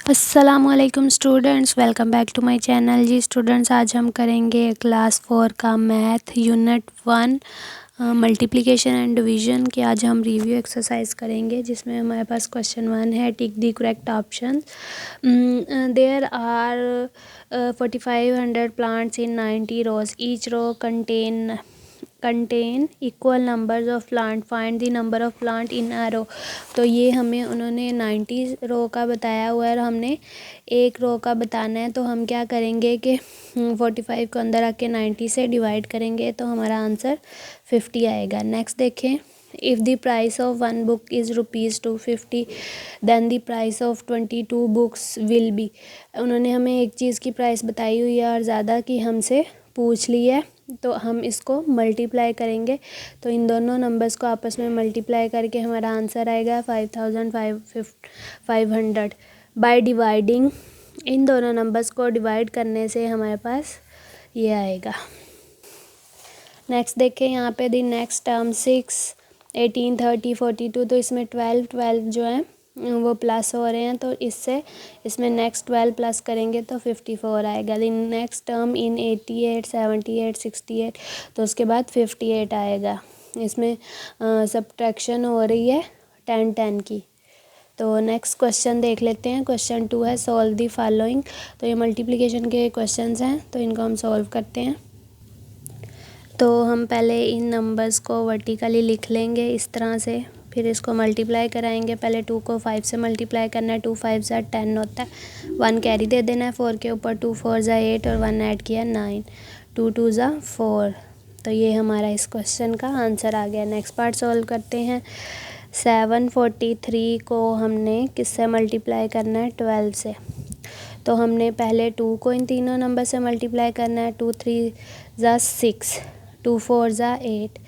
अस्सलामुअलैकुम students, welcome back to my channel. जी students, आज हम करेंगे क्लास 4 का math unit 1 multiplication and division की। आज हम रिव्यू एक्सरसाइज करेंगे जिसमें हमारे पास क्वेश्चन 1 है, tick the correct option. There are 4500 plants in 90 rows, each row contain equal numbers of plant, find the number of plant in a row. तो ये हमें उन्होंने 90 रो का बताया हुआ है और हमने एक रो का बताना है। तो हम क्या करेंगे कि 45 को अंदर आके 90 से डिवाइड करेंगे तो हमारा आंसर 50 आएगा। नेक्स्ट देखें, if the price of one book is ₹250 then the price of 22 books will be. उन्होंने हमें एक चीज़ की प्राइस बताई हुई है और ज़्यादा की हमसे पूछ ली है, तो हम इसको मल्टीप्लाई करेंगे। तो इन दोनों नंबर्स को आपस में मल्टीप्लाई करके हमारा आंसर आएगा 5500। बाय डिवाइडिंग, इन दोनों नंबर्स को डिवाइड करने से हमारे पास ये आएगा। नेक्स्ट देखें यहाँ पे दी नेक्स्ट टर्म 6, 18, 30, 42। तो इसमें 12 जो है वो प्लस हो रहे हैं, तो इससे इसमें नेक्स्ट 12 प्लस करेंगे तो 54 आएगा। दी नेक्स्ट टर्म इन 88, 78, 68, तो उसके बाद 58 आएगा। इसमें सब्ट्रैक्शन हो रही है 10 की। तो नेक्स्ट क्वेश्चन देख लेते हैं। क्वेश्चन 2 है, सॉल्व दी फॉलोइंग। तो ये मल्टीप्लिकेशन के क्वेश्चंस हैं, तो इनको हम सॉल्व करते हैं। तो हम पहले इन नंबर्स को वर्टिकली लिख लेंगे इस तरह से, फिर इसको मल्टीप्लाई कराएंगे। पहले 2 को 5 से मल्टीप्लाई करना है, 2 5 ज़ा 10 होता है, 1 कैरी दे देना है 4 के ऊपर, 2 4 ज़ा 8 और 1 ऐड किया 9, 2 2 ज़ा 4। तो ये हमारा इस क्वेश्चन का आंसर आ गया। नेक्स्ट पार्ट सॉल्व करते हैं। 743 को हमने किससे मल्टीप्लाई करना है, 12 से। तो हमने पहले 2 को इन तीनों नंबर से मल्टीप्लाई करना है, 2 3 ज़ा 6, 2 4 ज़ा 8,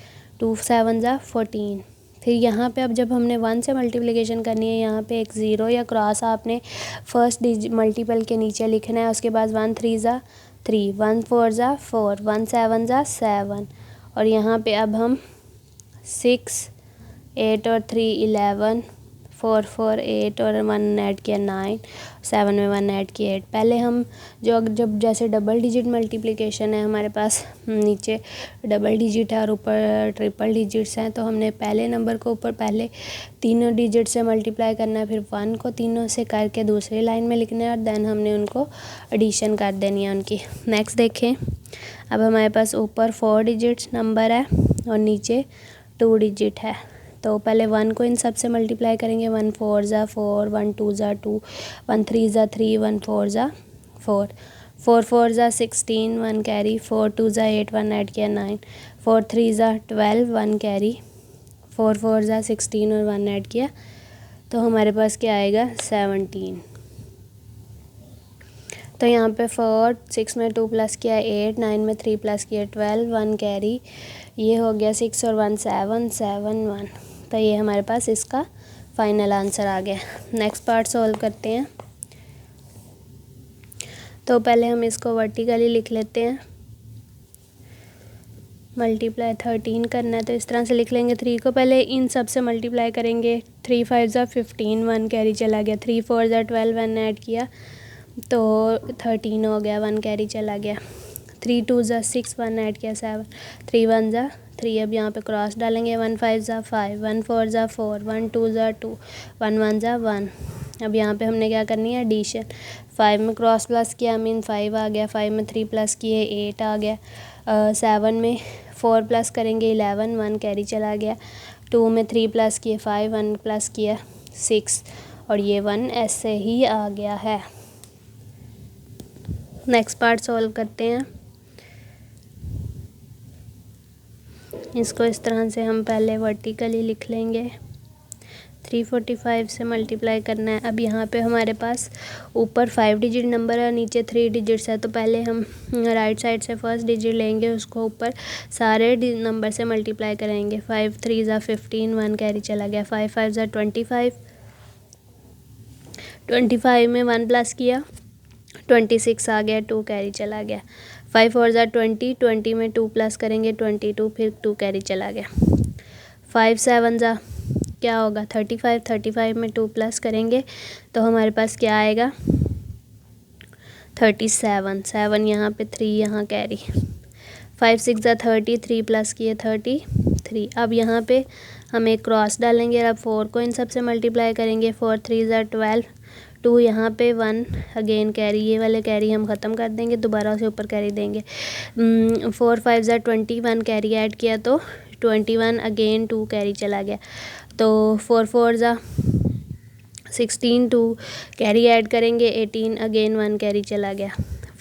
2 7 ज़ा 14। फिर यहाँ पे अब जब हमने 1 से मल्टीप्लिकेशन करनी है, यहाँ पे एक ज़ीरो या क्रॉस आपने फर्स्ट मल्टीपल के नीचे लिखना है। उसके बाद 1 3 ज़ा 3, 1 4 ज़ा 4, 1 7 ज़ा 7। और यहाँ पे अब हम 6 8 और 3 11, 4 4 8 और 1 ऐड किया 9, 7 में 1 ऐड किया 8। पहले हम जब जैसे डबल डिजिट मल्टीप्लिकेशन है, हमारे पास नीचे डबल डिजिट है और ऊपर ट्रिपल डिजिट्स हैं, तो हमने पहले नंबर को ऊपर पहले तीनों डिजिट से मल्टीप्लाई करना है, फिर 1 को तीनों से करके दूसरी लाइन में लिखना है और देन हमने उनको एडिशन कर देनी है उनकी। नेक्स्ट देखें, अब हमारे पास ऊपर 4 डिजिट्स नंबर है और नीचे 2 डिजिट है। तो पहले 1 को इन सब से मल्टीप्लाई करेंगे, 1 4 ज़ा 4, 1 2 ज़ा 2, 1 3 ज़ा 3, 1 4 ज़ा 4, 4 4 ज़ा 16, 1 कैरी, 4 2 ज़ा 8, 1 ऐड किया 9, 4 3 ज़ा 12, 1 कैरी, 4 4 ज़ा 16 और 1 ऐड किया, तो हमारे पास क्या आएगा 17। तो यहाँ पे 4 6 में 2 प्लस किया 8, 9 में 3 प्लस किया 12, 1 कैरी, ये हो गया 6 और 1 7, 7 1। तो ये हमारे पास इसका फाइनल आंसर आ गया। नेक्स्ट पार्ट सॉल्व करते हैं। तो पहले हम इसको वर्टिकली लिख लेते हैं। मल्टीप्लाई 13 करना है, तो इस तरह से लिख लेंगे। 3 को पहले इन सब से मल्टीप्लाई करेंगे, 3 5 ज़ा 15, 1 कैरी चला गया, 3 4 ज़ा 12, 1 ऐड किया तो 13 हो गया, 1 कैरी चला गया, 3 2 ज़ा 6, 1 ऐड किया 7, 3 1 ज़ा 3। अब यहाँ पे क्रॉस डालेंगे, 1 5 ज़ा 5, 1 4 ज़ा 4, 1 2 ज़ा 2, 1 1 ज़ा 1। अब यहाँ पे हमने क्या करनी है, एडिशन। 5 में क्रॉस प्लस किया, मीन 5 आ गया, 5 में 3 प्लस किए 8 आ गया, 7 में 4 प्लस करेंगे 11, 1 कैरी चला गया, 2 में 3 प्लस किए 5, 1 प्लस किया 6 और ये 1 ऐसे ही आ गया है। नेक्स्ट पार्ट सॉल्व करते हैं। इसको इस तरह से हम पहले वर्टिकली लिख लेंगे, 345 से मल्टीप्लाई करना है। अब यहाँ पे हमारे पास ऊपर 5 डिजिट नंबर है, नीचे 3 डिजिट्स है, तो पहले हम राइट साइड से फर्स्ट डिजिट लेंगे, उसको ऊपर सारे नंबर से मल्टीप्लाई करेंगे। 5 3 ज़ा 15, 1 कैरी चला गया, 5 5 ज़ा 25, 25 में 1 प्लस किया 26 आ गया, 2 कैरी चला गया, 5 4 ज़ा 20, 20 में 2 प्लस करेंगे 22, फिर 2 कैरी चला गया, 5 7 ज़ा क्या होगा 35, 35 में 2 प्लस करेंगे तो हमारे पास क्या आएगा 37, 7 यहाँ पे 3 यहाँ कैरी, 5 6 ज़ा 30, 3 प्लस किए 33। अब यहाँ पे हम एक क्रॉस डालेंगे और अब 4 को इन सब से मल्टीप्लाई करेंगे, 4 3 ज़ा 12, 2 यहाँ पे 1 अगेन कैरी, ये वाले कैरी हम ख़त्म कर देंगे, दोबारा से ऊपर कैरी देंगे। 4 5 ज़ा 21 कैरी ऐड किया तो 21 अगेन 2 कैरी चला गया, तो 4 4 ज़ा 16, 2 कैरी ऐड करेंगे 18 अगेन 1 कैरी चला गया।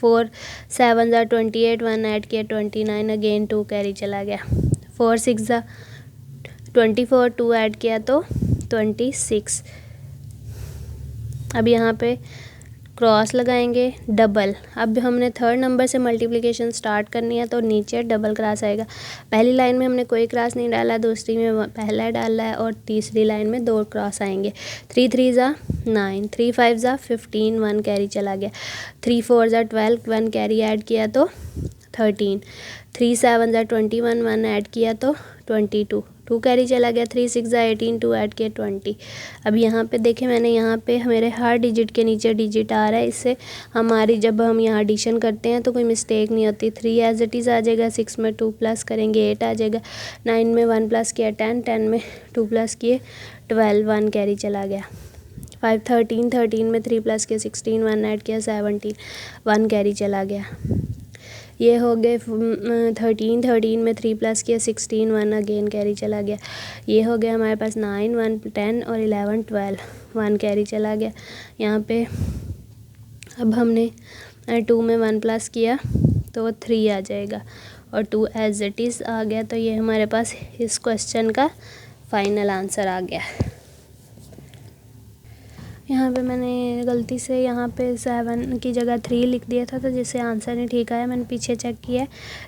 4 7 ज़ा 28, 1 ऐड किया 29 अगेन 2 कैरी चला गया। 4 6 ज़ा 24, 2 ऐड किया तो 26। अब यहाँ पे क्रॉस लगाएंगे डबल। अब हमने थर्ड नंबर से मल्टीप्लिकेशन स्टार्ट करनी है तो नीचे डबल क्रॉस आएगा। पहली लाइन में हमने कोई क्रॉस नहीं डाला, दूसरी में पहला डाला है और तीसरी लाइन में 2 क्रॉस आएंगे। 3 3 ज़ा 9, 3 5 ज़ा 15, 1 कैरी चला गया। 3 4 ज़ा 12, 1 कैरी ऐड किया तो 13। 3 7 ज़ा 21, 1 ऐड किया तो 22, 2 कैरी चला गया। 3 6 ज़ा 18, 2 ऐड किया 20। अब यहाँ पे देखें मैंने यहाँ पे मेरे हर डिजिट के नीचे डिजिट आ रहा है, इससे हमारी जब हम यहाँ एडिशन करते हैं तो कोई मिस्टेक नहीं होती। 3 एज इट इज़ आ जाएगा, 6 में 2 प्लस करेंगे 8 आ जाएगा, 9 में 1 प्लस किया 10, 10 में 2 प्लस किए 12, 1 कैरी चला गया। 5 13, 13 में 3 प्लस किया 16, 1 ऐड किया 17, 1 कैरी चला गया। ये हो गए 13, 13 में 3 प्लस किया 16, 1 अगेन कैरी चला गया। ये हो गया हमारे पास 9 1 10 और 11 12, 1 कैरी चला गया। यहाँ पे अब हमने 2 में 1 प्लस किया तो 3 आ जाएगा और 2 एज इट इज़ आ गया। तो ये हमारे पास इस क्वेश्चन का फाइनल आंसर आ गया। यहाँ पे मैंने गलती से यहाँ पे 7 की जगह 3 लिख दिया था, तो जिससे आंसर नहीं ठीक आया, मैंने पीछे चेक किया है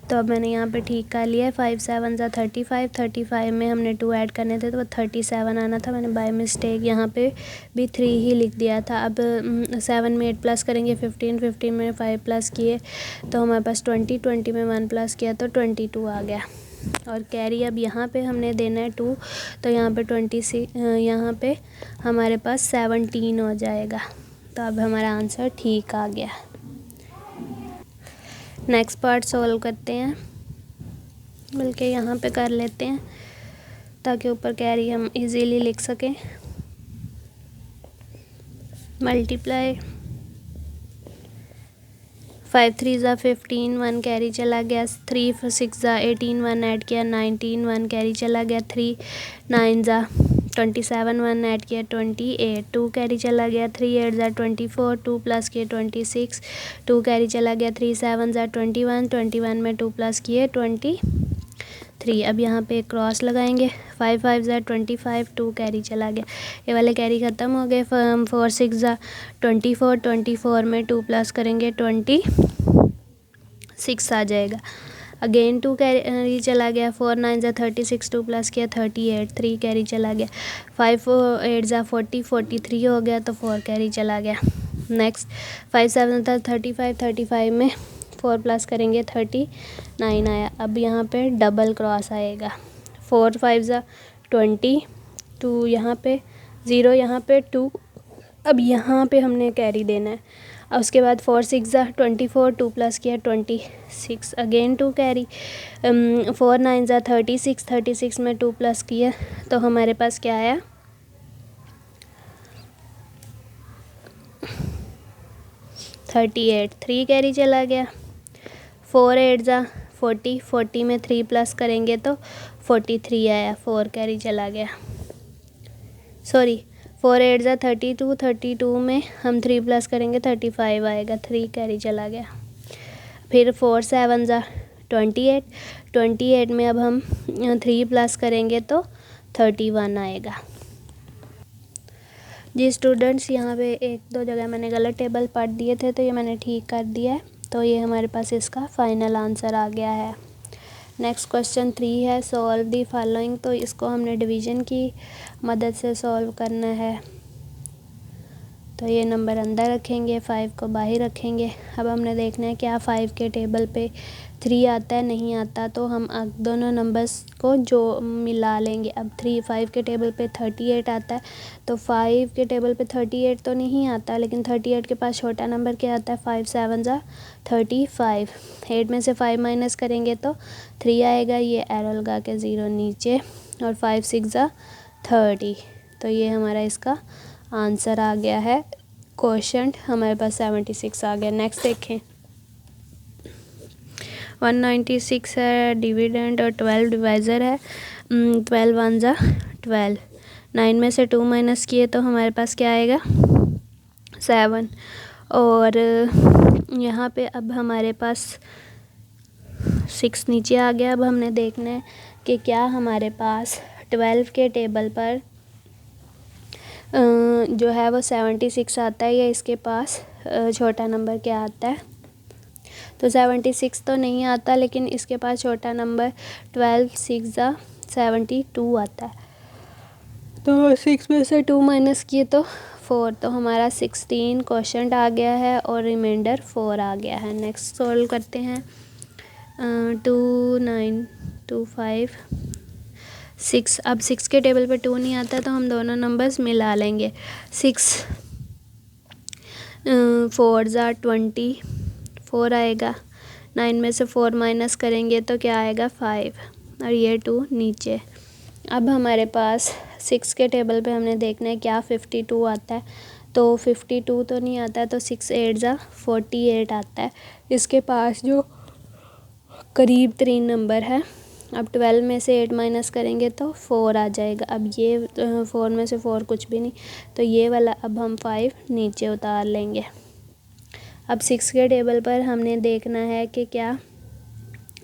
तो अब मैंने यहाँ पे ठीक कर लिया है। 5 7 ज़ा 35, 35 में हमने 2 ऐड करने थे तो 37 आना था, मैंने बाय मिस्टेक यहाँ पे भी 3 ही लिख दिया था। अब 7 में 8 प्लस करेंगे 15, 15 में 5 प्लस किए तो हमारे पास 20, 20 में 1 प्लस किया तो 22 आ गया। और कैरी अब यहाँ पे हमने देना है 2, तो यहाँ पे 26, यहाँ पे हमारे पास 17 हो जाएगा। तो अब हमारा आंसर ठीक आ गया। नेक्स्ट पार्ट सॉल्व करते हैं, बल्कि यहाँ पे कर लेते हैं ताकि ऊपर कैरी हम इजीली लिख सकें। मल्टीप्लाई 5 3 ज़ा 15, 1 कैरी चला गया। 3 6 ज़ा 18, 1 ऐड किया 19, 1 कैरी चला गया। 3 9 ज़ा 27, 1 ऐड किया 28, 2 कैरी चला गया। 3 8 ज़ा 24, 2 प्लस किए 26, 2 कैरी चला गया। 3 7 ज़ा 21, 21 में 2 प्लस किए 23। अब यहाँ पे एक क्रॉस लगाएंगे। 5 5 ज़ा 25, 2 कैरी चला गया, ये वाले कैरी ख़त्म हो गए। 4 6 ज़ा 24, 24 में 2 प्लस करेंगे 26 आ जाएगा। अगेन 2 कैरी चला गया। 4 9 ज़ा 36, 2 प्लस किया 38, 3 कैरी चला गया। 5 8 ज़ा 40, 43 हो गया तो 4 कैरी चला गया। नेक्स्ट 5 7 ज़ा 35, 35 में 4 प्लस करेंगे 39 आया। अब यहाँ पे डबल क्रॉस आएगा। 4 5 ज़ा 20, 2 यहाँ पे 0, यहाँ पे 2, अब यहाँ पे हमने कैरी देना है। और उसके बाद 4 6 ज़ा 24, 2 प्लस किया 26, अगेन 2 कैरी। 4 9 ज़ा 36, 36 में 2 प्लस किया तो हमारे पास क्या आया 38, 3 कैरी चला गया। 4 8 ज़ा 40, 40 में 3 प्लस करेंगे तो 43 आया, 4 कैरी चला गया। सॉरी 4 8 ज़ा 32, 32 में हम 3 प्लस करेंगे 35 आएगा, 3 कैरी चला गया। फिर 4 7 ज़ा 28, 28 में अब हम 3 प्लस करेंगे तो 31 आएगा। जी स्टूडेंट्स, यहाँ पे 1-2 जगह मैंने गलत टेबल पढ़ दिए थे तो ये मैंने ठीक कर दिया है, तो ये हमारे पास इसका फाइनल आंसर आ गया है। नेक्स्ट क्वेश्चन 3 है, सॉल्व दी फॉलोइंग। तो इसको हमने डिवीज़न की मदद से सॉल्व करना है। तो ये नंबर अंदर रखेंगे, 5 को बाहर रखेंगे। अब हमने देखना है क्या 5 के टेबल पे 3 आता है, नहीं आता, तो हम दोनों नंबर्स को जो मिला लेंगे। अब 5 के टेबल पे 38 आता है, तो 5 के टेबल पे 38 तो नहीं आता, लेकिन 38 के पास छोटा नंबर क्या आता है, 5 7 ज़ा 35। 8 में से 5 माइनस करेंगे तो 3 आएगा, ये एरो लगा के 0 नीचे, और 5 6 ज़ा 30। तो ये हमारा इसका आंसर आ गया है। क्वोशंट हमारे पास 76 आ गया। नेक्स्ट देखें, 196 है डिविडेंड और 12 डिवाइज़र है। 12 1 ज़ा 12। 9 में से 2 माइनस किए तो हमारे पास क्या आएगा, 7। और यहाँ पे अब हमारे पास 6 नीचे आ गया। अब हमने देखना है कि क्या हमारे पास 12 के टेबल पर जो है वो 76 आता है, या इसके पास छोटा नंबर क्या आता है। तो 76 तो नहीं आता, लेकिन इसके पास छोटा नंबर 12 6 ज़ा 72 आता है। तो 6 में से 2 माइनस किए तो 4, तो हमारा 16 क्वोशंट आ गया है और रिमाइंडर 4 आ गया है। नेक्स्ट सॉल्व करते हैं। 2 9 2 5 6। अब 6 के टेबल पे 2 नहीं आता, तो हम दोनों नंबर्स मिला लेंगे। 6 4 ज़ा 24 आएगा। 9 में से 4 माइनस करेंगे तो क्या आएगा, 5, और ये 2 नीचे। अब हमारे पास 6 के टेबल पे हमने देखना है क्या 52 आता है, तो 52 तो नहीं आता है, तो 6 8 ज़ा 48 आता है। इसके पास जो करीब 3 नंबर है। अब 12 में से 8 माइनस करेंगे तो 4 आ जाएगा। अब ये 4 में से 4 कुछ भी नहीं, तो ये वाला अब हम 5 नीचे उतार लेंगे। अब 6 के टेबल पर हमने देखना है कि क्या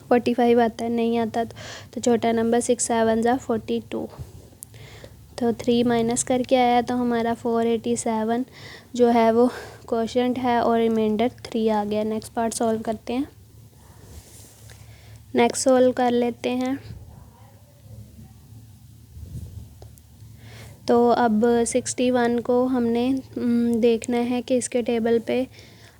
45 आता है, नहीं आता, तो छोटा नंबर 6 7 ज़ा 42। तो 3 माइनस करके आया, तो हमारा 487 जो है वो क्वोशंट है, और रिमाइंडर 3 आ गया। नेक्स्ट पार्ट सॉल्व करते हैं। नेक्स्ट सॉल्व कर लेते हैं। तो अब 61 को हमने देखना है कि इसके टेबल पे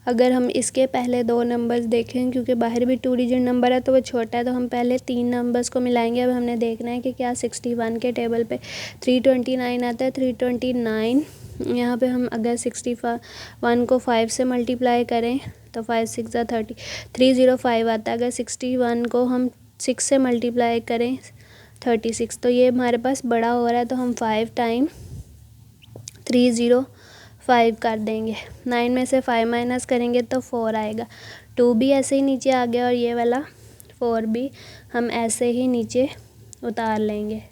अगर हम इसके पहले 2 नंबर्स देखें, क्योंकि बाहर भी 2 डिजिट नंबर है तो वो छोटा है, तो हम पहले 3 नंबर्स को मिलाएंगे। अब हमने देखना है कि क्या 61 के टेबल पे 329 आता है। 329 यहाँ पे हम अगर 61 को 5 से मल्टीप्लाई करें तो 5 6 ज़ा 30, 305 आता है। अगर 61 को हम 6 से मल्टीप्लाई करें 36, तो ये हमारे पास बड़ा हो रहा है, तो हम 5 टाइम 305 कर देंगे। 9 में से 5 माइनस करेंगे तो 4 आएगा। 2 भी ऐसे ही नीचे आ गया, और ये वाला 4 भी हम ऐसे ही नीचे उतार लेंगे।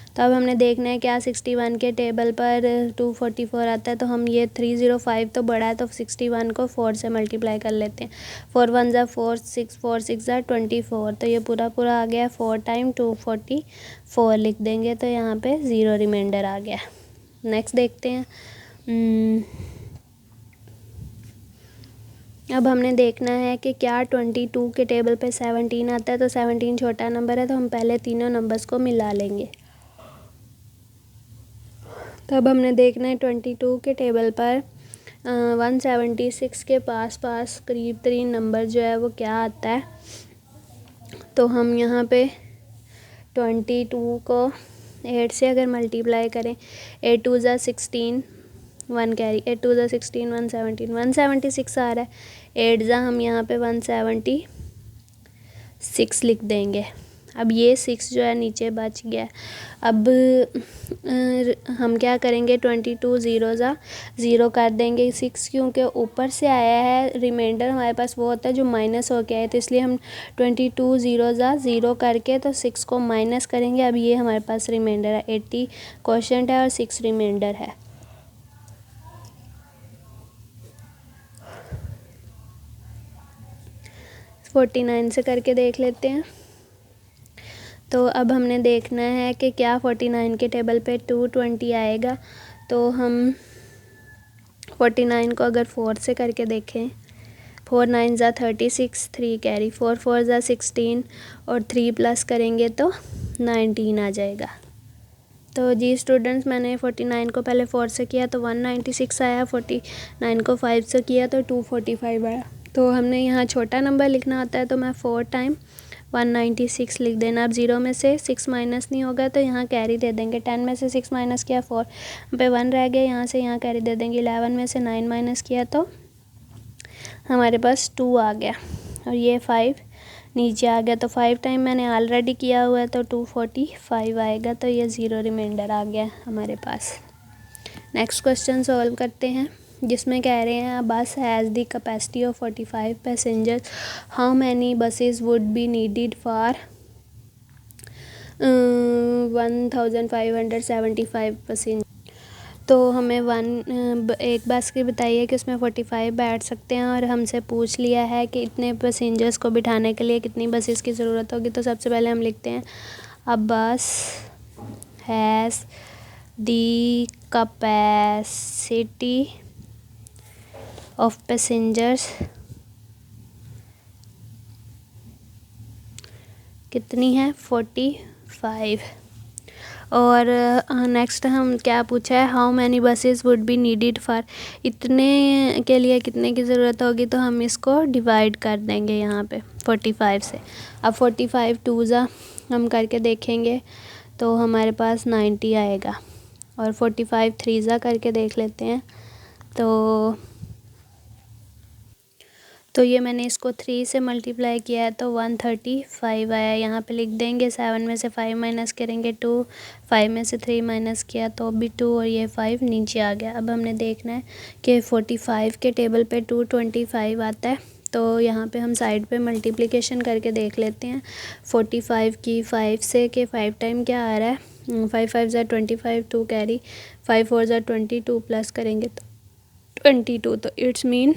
तो अब हमने देखना है क्या 61 के टेबल पर 244 आता है, तो हम ये 305 तो बड़ा है, तो 61 को 4 से मल्टीप्लाई कर लेते हैं। 4 1 ज़ा 4 6 ज़ा 24, तो ये पूरा आ गया। 4 टाइम 244 लिख देंगे, तो यहाँ पे 0 रिमाइंडर आ गया। नेक्स्ट देखते हैं। अब हमने देखना है कि क्या 22 के टेबल पे 17 आता है, तो 17 छोटा नंबर है, तो हम पहले तीनों नंबर्स को मिला लेंगे। तो अब हमने देखना है 22 के टेबल पर 176 के पास करीब 3 नंबर जो है वो क्या आता है। तो हम यहाँ पे 22 को 8 से अगर मल्टीप्लाई करें, 8 2 ज़ा 16 1 कैरी, 8 2 ज़ा 16 117 176 आ रहा है। 8 ज़ा हम यहाँ पे 176 लिख देंगे। अब ये 6 जो है नीचे बच गया। अब हम क्या करेंगे, 22 0 ज़ा 0 कर देंगे। 6 क्योंकि ऊपर से आया है, रिमाइंडर हमारे पास वो होता है जो माइनस होके आए, तो इसलिए हम 22 0 ज़ा 0 करके तो 6 को माइनस करेंगे। अब ये हमारे पास रिमाइंडर है, 80 क्वोशंट है और 6 रिमाइंडर है। तो 49 से करके देख लेते हैं। तो अब हमने देखना है कि क्या 49 के टेबल पे 220 आएगा, तो हम 49 को अगर 4 से करके देखें, 4 9 ज़ा 36 3 कैरी, 4 4 ज़ा 16 और 3 प्लस करेंगे तो 19 आ जाएगा। तो जी स्टूडेंट्स, मैंने 49 को पहले 4 से किया तो 196 आया, 49 को 5 से किया तो 245 आया। तो हमने यहाँ छोटा नंबर लिखना होता है, तो मैं 4 टाइम 196 लिख देना। अब 0 में से 6 माइनस नहीं होगा तो यहाँ कैरी दे देंगे। 10 में से 6 माइनस किया 4 पे 1 रह गया, यहाँ से यहाँ कैरी दे देंगे। 11 में से 9 माइनस किया तो हमारे पास 2 आ गया और ये 5 नीचे आ गया। तो 5 टाइम मैंने ऑलरेडी किया हुआ है तो 245 आएगा, तो ये 0 रिमाइंडर आ गया हमारे पास। नेक्स्ट क्वेश्चन सॉल्व करते हैं, जिसमें कह रहे हैं बस has the capacity of 45 passengers, how many buses would be needed for 1575 passenger. तो हमें एक बस की बताइए कि उसमें 45 बैठ सकते हैं और हमसे पूछ लिया है कि इतने पैसेंजर्स को बिठाने के लिए कितनी बसेस की ज़रूरत होगी। तो सबसे पहले हम लिखते हैं अ बस has the capacity of passengers कितनी है 45। और नेक्स्ट हम क्या पूछा है, how many buses would be needed for, इतने के लिए कितने की ज़रूरत होगी। तो हम इसको डिवाइड कर देंगे यहाँ पे 45 से। अब 45 2 हम करके देखेंगे तो हमारे पास 90 आएगा, और 45 3 करके देख लेते हैं तो ये मैंने इसको 3 से मल्टीप्लाई किया है तो 135 आया। यहाँ पे लिख देंगे 7 में से 5 माइनस करेंगे 2, 5 में से 3 माइनस किया तो भी 2 और ये 5 नीचे आ गया। अब हमने देखना है कि 45 के टेबल पे 225 आता है, तो यहाँ पे हम साइड पे मल्टीप्लिकेशन करके देख लेते हैं 45 की 5 से कि 5 टाइम क्या आ रहा है, 5 5 ज़ा 25, 2 कैरी, 5 4 ज़ा 22 प्लस करेंगे तो 22, तो इट्स मीन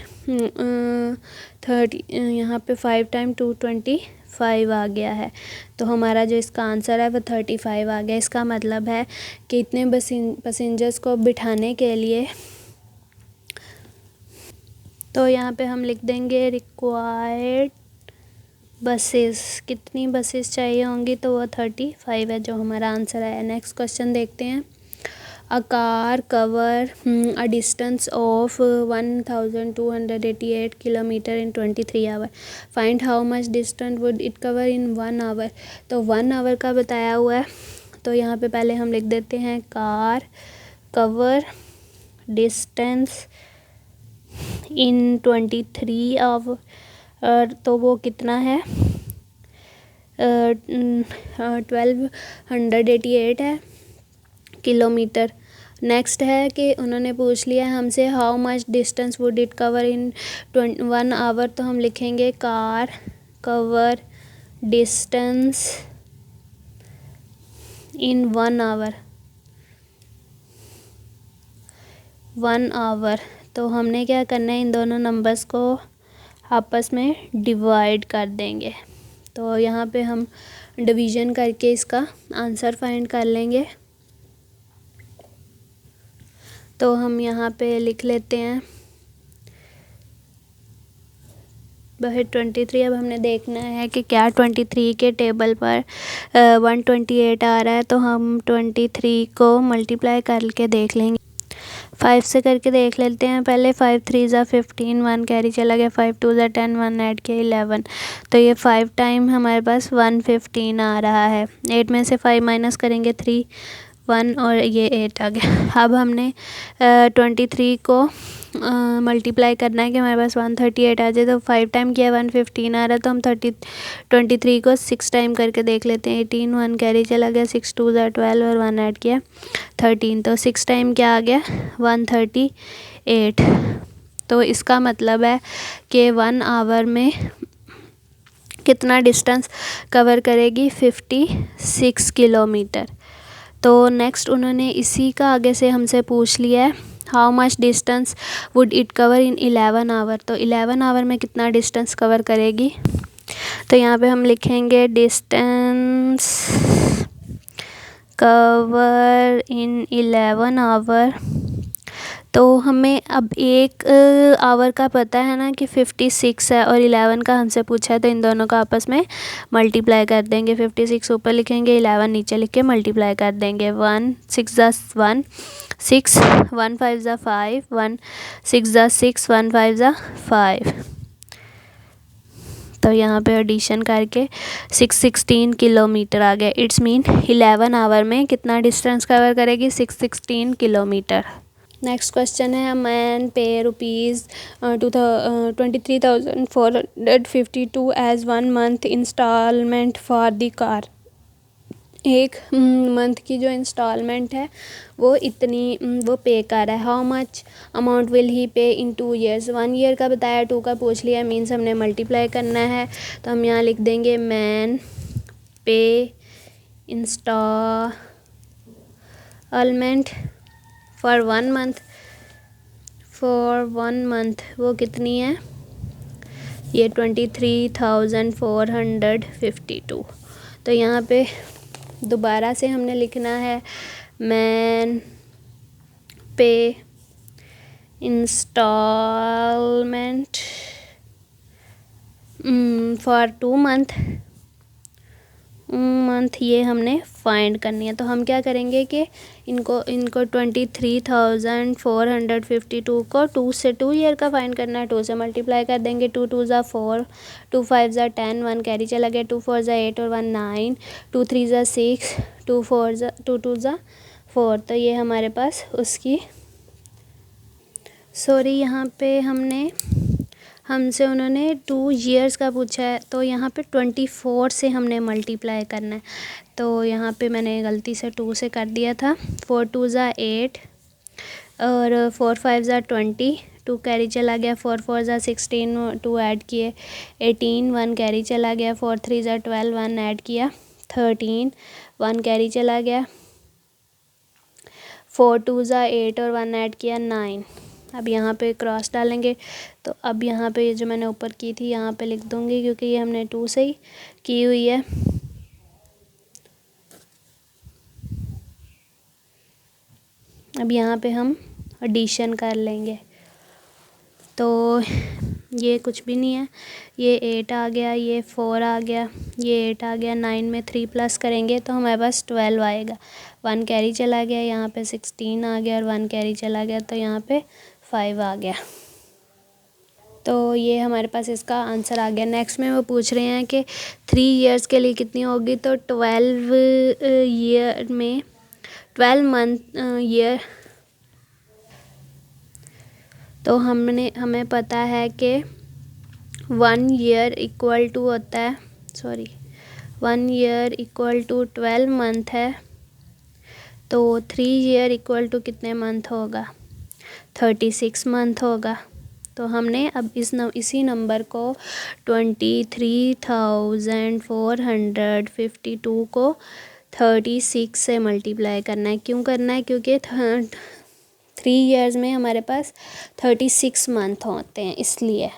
30। यहाँ पे 5 टाइम 225 आ गया है, तो हमारा जो इसका आंसर है वो 35 आ गया। इसका मतलब है कि इतने पैसेंजर्स को बिठाने के लिए, तो यहाँ पे हम लिख देंगे रिक्वायर्ड बसेस, कितनी बसेस चाहिए होंगी, तो वो 35 है जो हमारा आंसर है। नेक्स्ट क्वेश्चन देखते हैं, a car cover a distance of 1288 kilometer in 23 hours. Find how much distance would it cover in 1 hour. तो 1 hour का बताया हुआ है, तो यहाँ पे पहले हम लिख देते हैं car cover distance in 23 hour, तो वो कितना है 1288 है किलोमीटर। नेक्स्ट है कि उन्होंने पूछ लिया है हमसे how much distance would it cover in 1 hour, तो हम लिखेंगे car cover distance in 1 hour, 1 hour. तो हमने क्या करना है, इन दोनों नंबर्स को आपस में डिवाइड कर देंगे। तो यहाँ पे हम डिवीज़न करके इसका आंसर फाइंड कर लेंगे। तो हम यहाँ पे लिख लेते हैं 23। अब हमने देखना है कि क्या 23 के टेबल पर 128 आ रहा है, तो हम 23 को मल्टीप्लाई करके देख लेंगे। 5 से करके देख लेते हैं पहले। 5 3 ज़ा 15, 1 कैरी चला गया, 5 2 ज़ा 10, 1 ऐड किया 11, तो ये 5 टाइम हमारे पास 115 आ रहा है। 8 में से 5 माइनस करेंगे 3, 1 और ये 8 आ गया। अब हमने 23 को मल्टीप्लाई करना है कि हमारे पास 138 आ जाए, तो 5 टाइम किया 115 आ रहा है, तो हम 23 को 6 टाइम करके देख लेते हैं। 18, 1 कैरी चला गया, 6 2 ज़ा 12 और 1 ऐड किया 13, तो 6 टाइम क्या आ गया 138। तो इसका मतलब है कि 1 आवर में कितना डिस्टेंस कवर करेगी 56 किलोमीटर। तो नेक्स्ट उन्होंने इसी का आगे से हमसे पूछ लिया है how much distance would it cover in 11 hour, तो 11 आवर में कितना डिस्टेंस कवर करेगी। तो यहाँ पे हम लिखेंगे डिस्टेंस कवर इन 11 आवर, तो हमें अब एक आवर का पता है ना कि 56 है और 11 का हमसे पूछा है, तो इन दोनों का आपस में मल्टीप्लाई कर देंगे। 56 ऊपर लिखेंगे, 11 नीचे लिख के मल्टीप्लाई कर देंगे। 1 6 ज़ा 1 6, 1 5 ज़ा 5, 1 6 ज़ा 6, 1 5 ज़ा 5। तो यहाँ पे एडिशन करके 616 किलोमीटर आ गया। इट्स मीन 11 आवर में कितना डिस्टेंस कवर करेगी? 616 किलोमीटर। नेक्स्ट क्वेश्चन है, man pay rupees 23,452 as 1 month instalment for the car. एक मंथ की जो इंस्टॉलमेंट है वो इतनी वो पे कर रहा है। How much amount will he पे इन 2 ईयर्स। 1 ईयर का बताया, 2 का पूछ लिया, मीन्स हमने मल्टीप्लाई करना है। तो हम यहाँ लिख देंगे man pay instalment for 1 month. For 1 month वो कितनी है? ये 23,452। तो यहाँ पे दोबारा से हमने लिखना है man pay instalment for 2 month. ये हमने फाइंड करनी है। तो हम क्या करेंगे कि इनको 23,452 को 2 से 2 ईयर का फाइंड करना है। 2 से मल्टीप्लाई कर देंगे। 2 2 ज़ा 4, 2 5 ज़ा 10, 1 कैरी चला गया, 2 4 ज़ा 8 और 1 9, 2 3 ज़ा 6, 2 2 ज़ा 4। तो ये हमारे पास उसकी यहाँ पे हमसे उन्होंने 2 ईयर्स का पूछा है, तो यहाँ पे 24 से हमने मल्टीप्लाई करना है। तो यहाँ पे मैंने गलती से 2 से कर दिया था। 4 2 ज़ा 8 और 4 5 ज़ा 20, 2 कैरी चला गया, 4 4 ज़ा 16, 2 ऐड किए 18, 1 कैरी चला गया, 4 3 ज़ा 12, 1 ऐड किया 13, 1 कैरी चला गया, 4 2 ज़ा 8 और 1 ऐड किया 9। अब यहाँ पे क्रॉस डालेंगे। तो अब यहाँ पे ये जो मैंने ऊपर की थी यहाँ पे लिख दूँगी, क्योंकि ये हमने 2 से ही की हुई है। अब यहाँ पे हम एडिशन कर लेंगे। तो ये कुछ भी नहीं है, ये 8 आ गया, ये 4 आ गया, ये 8 आ गया, 9 में 3 प्लस करेंगे तो हमारे पास 12 आएगा। 1 कैरी चला गया, यहाँ पे 16 आ गया और 1 कैरी चला गया, तो यहाँ पे 5 आ गया। तो ये हमारे पास इसका आंसर आ गया। नेक्स्ट में वो पूछ रहे हैं कि 3 ईयर्स के लिए कितनी होगी। तो 12 ईयर में 12 मंथ ईयर, तो हमें पता है कि 1 ईयर इक्वल टू होता है 1 ईयर इक्वल टू 12 मंथ है। तो 3 ईयर इक्वल टू कितने मंथ होगा? 36 मंथ होगा। तो हमने अब इसी नंबर को 23,452 को 36 से मल्टीप्लाई करना है। क्यों करना है? क्योंकि 3 ईयर्स में हमारे पास 36 मंथ होते हैं, इसलिए।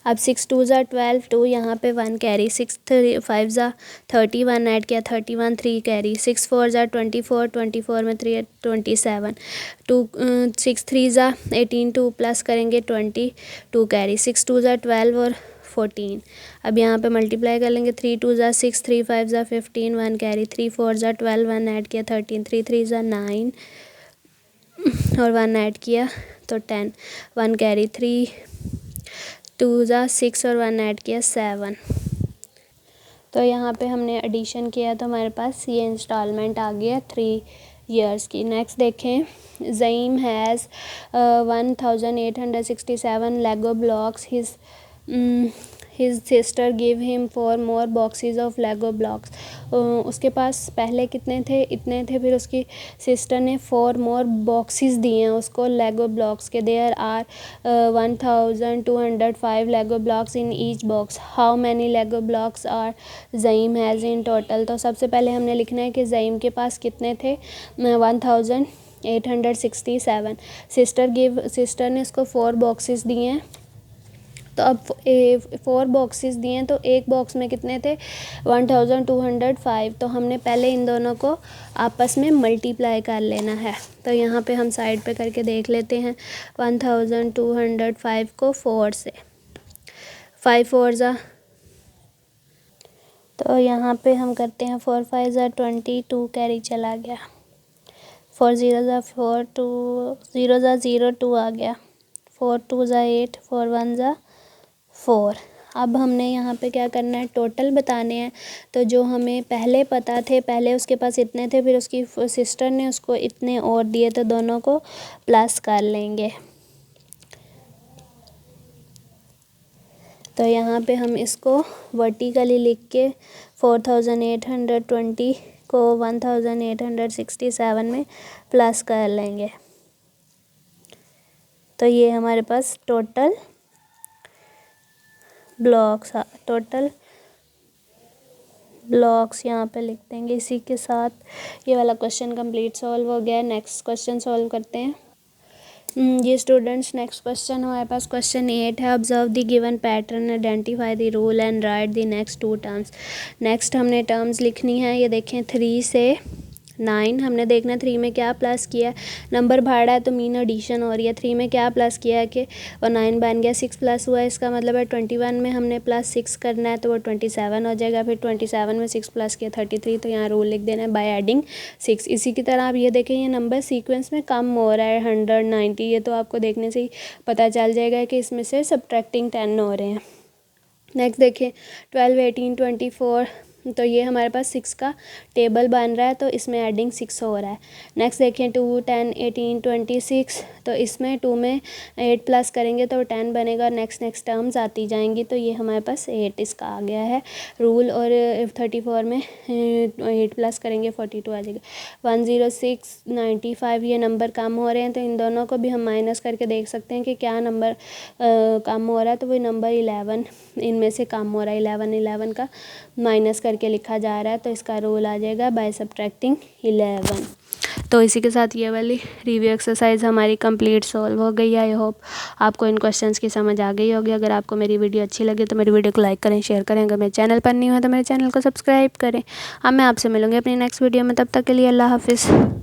अब 6 2 ज़ा 12, 2 यहाँ पे 1 कैरी, 6 5 ज़ा 31 ऐड किया 31, 3 कैरी, 6 4 ज़ा 24, 24 में 3 27, 6 3 ज़ा 18, 2 प्लस करेंगे 20, 2 कैरी, 6 2 ज़ा 12 और 14। अब यहाँ पे मल्टीप्लाई कर लेंगे। 3 2 ज़ा 6, 3 5 ज़ा 15, 1 कैरी, 3 4 ज़ा 12, 1 ऐड किया 13, 3 3 ज़ा 9 और 1 ऐड किया तो 10, 1 कैरी, 3 2 ज़ा 6 और 1 ऐड किया 7। तो यहाँ पे हमने एडिशन किया तो हमारे पास ये इंस्टॉलमेंट आ गया 3 ईयर्स की। नेक्स्ट देखें, Zaeem has 1867 Lego blocks. His sister give him 4 more boxes of Lego blocks। उसके पास पहले कितने थे? इतने थे। फिर उसकी सिस्टर ने 4 more boxes दिए हैं उसको लेगो ब्लॉक्स के। There are 1205 Lego blocks in each box. How many Lego blocks are Zaeem has in total. तो सबसे पहले हमने लिखना है कि ज़ईम के पास कितने थे? 1867। सिस्टर ने उसको 4 boxes दिए हैं तो अब 4 बॉक्सेस दिए हैं, तो एक बॉक्स में कितने थे 1205। तो हमने पहले इन दोनों को आपस में मल्टीप्लाई कर लेना है। तो यहाँ पे हम साइड पे करके देख लेते हैं 1205 को 4 से, 5 4 ज़ा, तो यहाँ पे हम करते हैं 4 5 ज़ा 22 कैरी चला गया, 4 0 ज़ा 4 2 0 ज़ा 0 2 आ गया, 4 2 ज़ा 8 4 1 ज़ा 4। अब हमने यहाँ पे क्या करना है, टोटल बताने हैं। तो जो हमें पहले पता थे, पहले उसके पास इतने थे, फिर उसकी सिस्टर ने उसको इतने और दिए, तो दोनों को प्लस कर लेंगे। तो यहाँ पे हम इसको वर्टिकली लिख के 4820 को 1867 में प्लस कर लेंगे। तो ये हमारे पास टोटल ब्लॉक्स यहाँ पे लिख देंगे। इसी के साथ ये वाला क्वेश्चन कंप्लीट सॉल्व हो गया है। नेक्स्ट क्वेश्चन सॉल्व करते हैं। ये स्टूडेंट्स, नेक्स्ट क्वेश्चन हमारे पास क्वेश्चन 8 है। Observe the given pattern, identify the rule and right the next 2 terms. Next हमने टर्म्स लिखनी है। ये देखें 3 से 9 हमने देखना है 3 में क्या प्लस किया है। नंबर भाड़ा है तो मीन एडिशन हो रही है। 3 में क्या प्लस किया है कि और 9 बन गया, 6 प्लस हुआ है, इसका मतलब है 21 में हमने प्लस 6 करना है तो वो 27 हो जाएगा। फिर 27 में 6 प्लस किया 33, तो यहाँ रूल लिख देना है बाय एडिंग 6। इसी की तरह आप ये देखें, ये नंबर सीक्वेंस में कम हो रहा है 100 90, ये तो आपको देखने से ही पता चल जाएगा कि इसमें से सब्ट्रैक्टिंग 10 हो रहे हैं। नेक्स्ट देखिए 12 18 24, तो ये हमारे पास 6 का टेबल बन रहा है, तो इसमें एडिंग 6 हो रहा है। नेक्स्ट देखिए 2 10 18 26, तो इसमें 2 में 8 प्लस करेंगे तो 10 बनेगा। नेक्स्ट टर्म्स आती जाएंगी, तो ये हमारे पास 8 इसका आ गया है रूल। और 34 में 8 प्लस करेंगे 42 आ जाएगा। 106 95, ये नंबर कम हो रहे हैं, तो इन दोनों को भी हम माइनस करके देख सकते हैं कि क्या नंबर कम हो रहा है। तो वो नंबर 11 इनमें से कम हो रहा है। 11 का माइनस करके लिखा जा रहा है, तो इसका रूल आ जाएगा बाय सब्ट्रैक्टिंग 11। तो इसी के साथ ये वाली रिव्यू एक्सरसाइज हमारी कंप्लीट सॉल्व हो गई है। आई होप आपको इन क्वेश्चंस की समझ आ गई होगी। अगर आपको मेरी वीडियो अच्छी लगे तो मेरी वीडियो को लाइक करें, शेयर करें। अगर मेरे चैनल पर नहीं हो तो मेरे चैनल को सब्सक्राइब करें। अब मैं आपसे मिलूंगी अपनी नेक्स्ट वीडियो में, तब तक के लिए अल्लाह हाफिज़।